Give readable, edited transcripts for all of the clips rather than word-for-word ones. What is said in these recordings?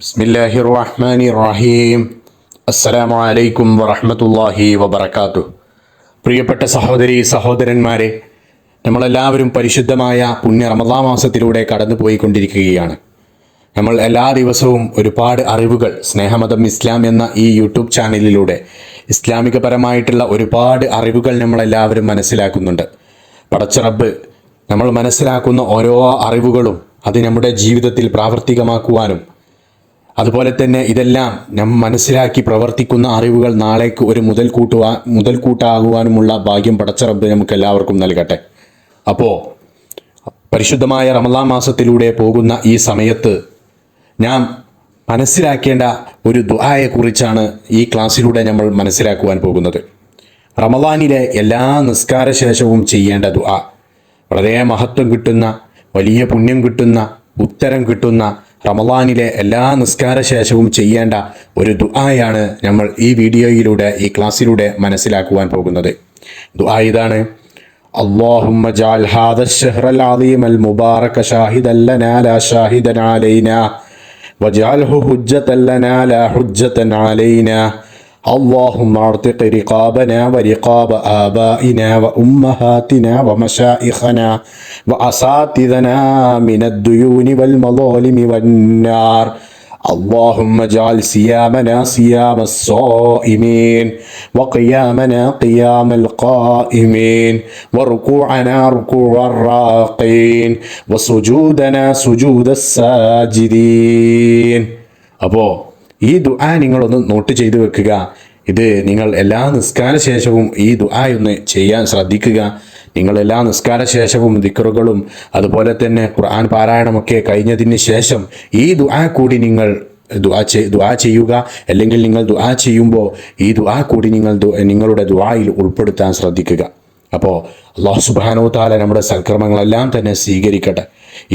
ബിസ്മില്ലാഹിർ റഹ്മാനിർ റഹീം. അസ്സലാമു അലൈക്കും വറഹ്മത്തുള്ളാഹി വബറകാതുഹു. പ്രിയപ്പെട്ട സഹോദരി സഹോദരന്മാരെ, നമ്മളെല്ലാവരും പരിശുദ്ധമായ പുണ്യ റമളാൻ മാസത്തിലൂടെ കടന്നു പോയിക്കൊണ്ടിരിക്കുകയാണ്. നമ്മൾ എല്ലാ ദിവസവും ഒരുപാട് അറിവുകൾ സ്നേഹമതം ഇസ്ലാം എന്ന ഈ യൂട്യൂബ് ചാനലിലൂടെ ഇസ്ലാമികപരമായിട്ടുള്ള ഒരുപാട് അറിവുകൾ നമ്മളെല്ലാവരും മനസ്സിലാക്കുന്നുണ്ട്. പടച്ച റബ്ബ് നമ്മൾ മനസ്സിലാക്കുന്ന ഓരോ അറിവുകളും അത് നമ്മുടെ ജീവിതത്തിൽ പ്രാവർത്തികമാക്കുവാനും അതുപോലെ തന്നെ ഇതെല്ലാം മനസ്സിലാക്കി പ്രവർത്തിക്കുന്ന അറിവുകൾ നാളേക്ക് ഒരു മുതൽക്കൂട്ടാകുവാനുമുള്ള ഭാഗ്യം പടച്ച റബ്ബ് നമുക്ക് എല്ലാവർക്കും നൽകട്ടെ. അപ്പോൾ പരിശുദ്ധമായ റമളാൻ മാസത്തിലൂടെ പോകുന്ന ഈ സമയത്ത് നാം മനസ്സിലാക്കേണ്ട ഒരു ദുആയെക്കുറിച്ചാണ് ഈ ക്ലാസ്സിലൂടെ നമ്മൾ മനസ്സിലാക്കുവാൻ പോകുന്നത്. റമളാനിലെ എല്ലാ നിസ്കാര ശേഷവും ചെയ്യേണ്ട ദുആ, വളരെ മഹത്വം കിട്ടുന്ന, വലിയ പുണ്യം കിട്ടുന്ന, ഉത്തരം കിട്ടുന്ന റമളാനിലെ എല്ലാ നിസ്കാര ശേഷവും ചെയ്യേണ്ട ഒരു ദുആയാണ് നമ്മൾ ഈ വീഡിയോയിലൂടെ ഈ ക്ലാസ്സിലൂടെ മനസ്സിലാക്കുവാൻ പോകുന്നത്. ദുആ ഇതാണ്: അല്ലാഹുമ്മ ജഅൽ ഹാദ അശ്ശഹ്റൽ അളീമൽ മുബാറക ഷാഹിദൻ ലനാ ലാ ഷാഹിദൻ അലൈനാ വജഅൽഹു ഹുജ്ജതൻ ലനാ ലാ ഹുജ്ജതൻ അലൈനാ. اللهم اعتق رقابنا ورقاب آبائنا وأمهاتنا ومشائخنا وأساتذنا من الديون والمظالم والنار. اللهم اجعل صيامنا صيام الصائمين وقيامنا قيام القائمين وركوعنا ركوع الراقين وسجودنا سجود الساجدين. അപ്പോൾ ഈ ദുആ നിങ്ങളൊന്ന് നോട്ട് ചെയ്തു വെക്കുക. ഇത് നിങ്ങൾ എല്ലാ നിസ്കാര ശേഷവും ഈ ദുആ ഒന്ന് ചെയ്യാൻ ശ്രദ്ധിക്കുക. നിങ്ങൾ എല്ലാ നിസ്കാര ശേഷവും ദിക്റുകളും അതുപോലെ തന്നെ ഖുർആൻ പാരായണമൊക്കെ കഴിഞ്ഞതിന് ശേഷം ഈ ദുആ കൂടി നിങ്ങൾ ദുആ ചെയ്യുക. അല്ലെങ്കിൽ നിങ്ങൾ ദുആ ചെയ്യുമ്പോൾ ഈ ദുആ കൂടി നിങ്ങളുടെ ദുആയിൽ ഉൾപ്പെടുത്താൻ ശ്രദ്ധിക്കുക. അപ്പോൾ അല്ലാഹു സുബ്ഹാനഹു വ തആല നമ്മുടെ സൽക്കർമ്മങ്ങളെല്ലാം തന്നെ സ്വീകരിക്കട്ടെ.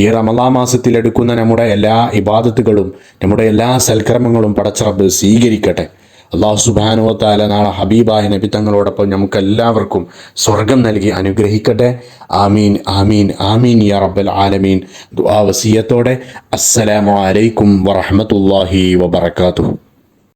ഈ റമളാൻ മാസത്തിൽ എടുക്കുന്ന നമ്മുടെ എല്ലാ ഇബാദത്തുകളും നമ്മുടെ എല്ലാ സൽക്കർമ്മങ്ങളും പടച്ച റബ്ബ് സ്വീകരിക്കട്ടെ. അല്ലാഹു സുബ്ഹാനഹു വ തആല നാളെ ഹബീബായ നബി തങ്ങളോടൊപ്പം നമുക്കെല്ലാവർക്കും സ്വർഗം നൽകി അനുഗ്രഹിക്കട്ടെ. ആമീൻ ആമീൻ ആമീൻ യാ റബ്ബൽ ആലമീൻ. ദുആ വസിയത്തോടെ അസ്സലാമു അലൈക്കും വറഹ്മത്തുള്ളാഹി വബറകാതുഹു.